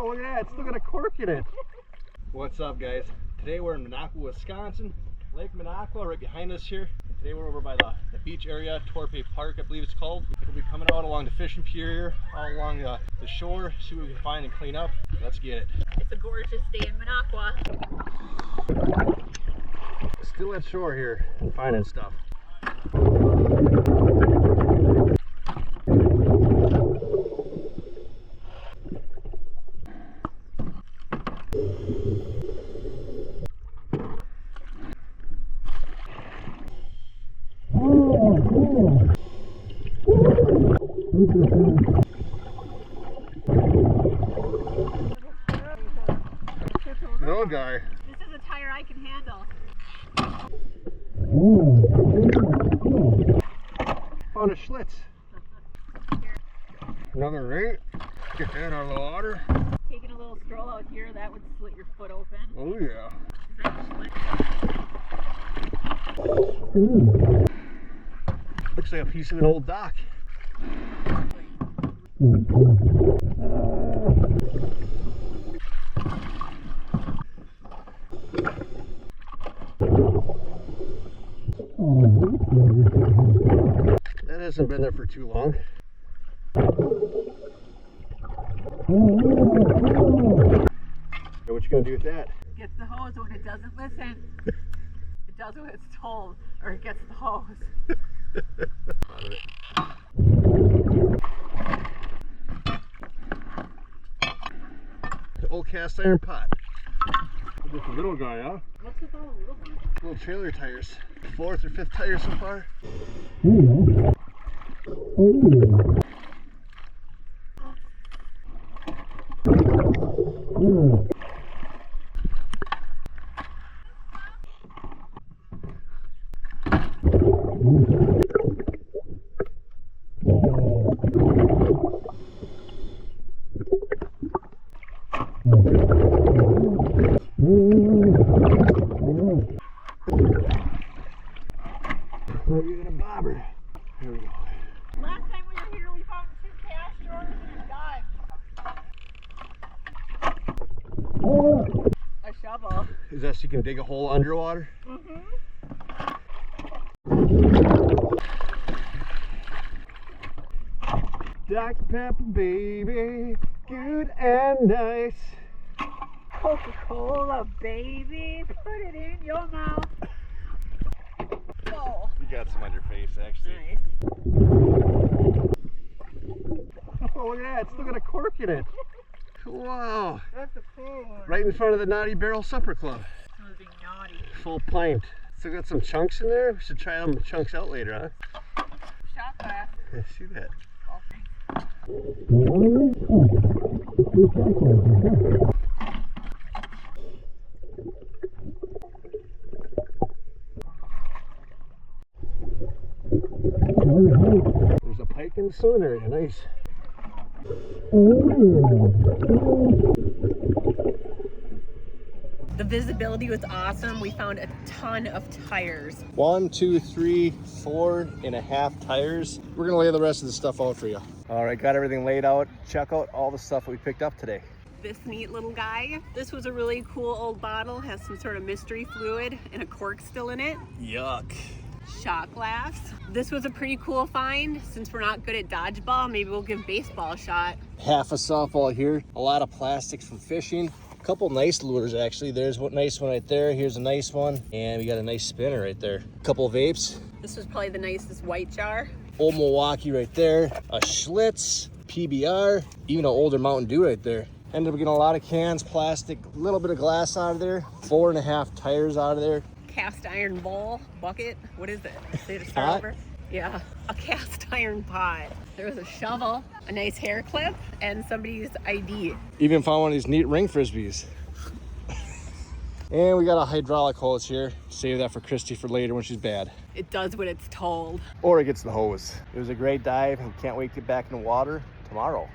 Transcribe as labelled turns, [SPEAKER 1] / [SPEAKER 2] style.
[SPEAKER 1] Oh, look at that, it's still got a cork in it. What's up, guys? Today we're in Minocqua, Wisconsin. Lake Minocqua right behind us here. And today we're over by the beach area, Torpey Park, I believe it's called. We'll be coming out along the fishing pier here, all along the shore, see what we can find and clean up. Let's get it.
[SPEAKER 2] It's a gorgeous day in Minocqua.
[SPEAKER 1] Still at shore here, finding stuff. No guy.
[SPEAKER 2] This is a tire I can handle.
[SPEAKER 1] Found a Schlitz. Another ring. Get that out of the water.
[SPEAKER 2] Taking a little stroll out here, that would slit your foot open.
[SPEAKER 1] Oh yeah.
[SPEAKER 2] Is that a Schlitz?
[SPEAKER 1] Looks like a piece of an old dock. That hasn't been there for too long. What you gonna do with that?
[SPEAKER 2] Gets the hose when it doesn't listen. It does what it's told, or it gets the hose.
[SPEAKER 1] The old cast iron pot. Just a little guy, huh?
[SPEAKER 2] What's with all the little ones?
[SPEAKER 1] Little trailer tires. 4th or 5th tire so far. We're getting a bobber. Here we go.
[SPEAKER 2] Last time we were here, we found 2 cash drawers and a dime. A shovel.
[SPEAKER 1] Is that so you can dig a hole underwater?
[SPEAKER 2] Mm-hmm.
[SPEAKER 1] Dr. Pepper, baby, good and nice.
[SPEAKER 2] Coca-Cola, baby, put it in your mouth. Whoa.
[SPEAKER 1] You got some on your face, actually.
[SPEAKER 2] Nice.
[SPEAKER 1] Oh, look at that, it's still got a cork in it. Wow.
[SPEAKER 2] That's a cool one.
[SPEAKER 1] Right in front of the Naughty Barrel Supper Club.
[SPEAKER 2] Someone's being naughty.
[SPEAKER 1] Full pint. Still got some chunks in there. We should try them chunks out later, huh?
[SPEAKER 2] Shot glass.
[SPEAKER 1] Yeah, see that.
[SPEAKER 2] Oh, thanks.
[SPEAKER 1] There's a pike in the swimming area, nice.
[SPEAKER 2] The visibility was awesome. We found a ton of tires.
[SPEAKER 1] 1, 2, 3, 4.5 tires. We're gonna lay the rest of the stuff out for you. All right, got everything laid out. Check out all the stuff we picked up today.
[SPEAKER 2] This neat little guy. This was a really cool old bottle. Has some sort of mystery fluid and a cork still in it.
[SPEAKER 1] Yuck.
[SPEAKER 2] Shot glass. This was a pretty cool find. Since we're not good at dodgeball, maybe we'll give baseball a shot.
[SPEAKER 1] Half a softball here. A lot of plastics from fishing. A couple nice lures actually. There's one nice one right there. Here's a nice one. And we got a nice spinner right there. A couple of vapes.
[SPEAKER 2] This was probably the nicest white jar.
[SPEAKER 1] Old Milwaukee right there. A Schlitz, PBR, even an older Mountain Dew right there. Ended up getting a lot of cans, plastic, a little bit of glass out of there. 4.5 tires out of there.
[SPEAKER 2] Cast iron bowl, bucket. What is it? Say to start
[SPEAKER 1] Pot?
[SPEAKER 2] over. Yeah, a cast iron pot. There was a shovel, a nice hair clip, and somebody's ID.
[SPEAKER 1] Even found one of these neat ring frisbees. And we got a hydraulic hose here. Save that for Christy for later when she's bad.
[SPEAKER 2] It does what it's told.
[SPEAKER 1] Or it gets the hose. It was a great dive and can't wait to get back in the water tomorrow.